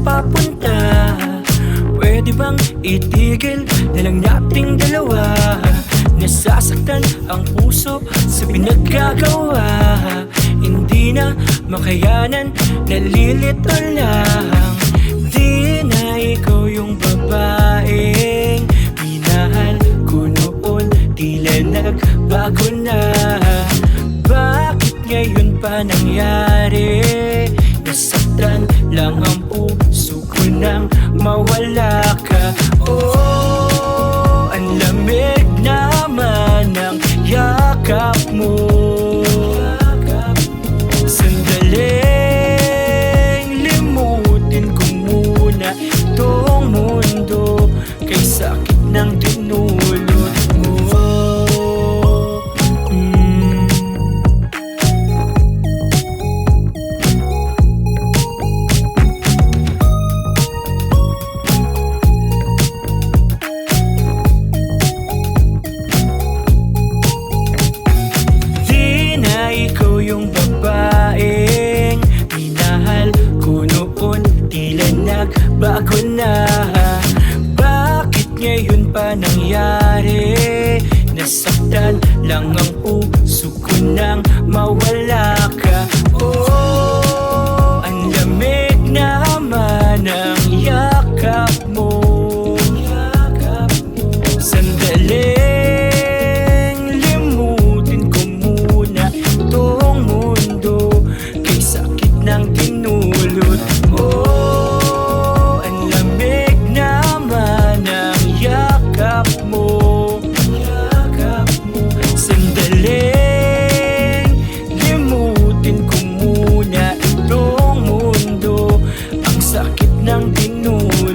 papunta? Pwede bang itigil na lang nating dalawa? Nasasaktan ang puso sa pinaggagawa. Hindi na makayanan, nalilito lang. Di na ikaw yung babaeng minahal ko noon, tila nagbago na. Bakit ngayon pa nangyari? Nasaktan lang ang puso ko nang mawala ka. Oh, ang lamig naman ng yakap mo. Sandaling limutin ko muna itong mundo, kay sakit ng dinulot mo. Ikaw yung babaeng minahal ko noon, tila nagbago na. Bakit ngayon pa nangyari? Nasaktan lang ang puso ko nang mawala ka. Oh, ang lamig naman ng yakap mo. Sandaling limutin ko muna itong mundo, kay sakit ng dinulot mo. Ang lamig naman ng yakap mo. Sandaling limutin ko muna itong mundo, ang sakit ng dinulot.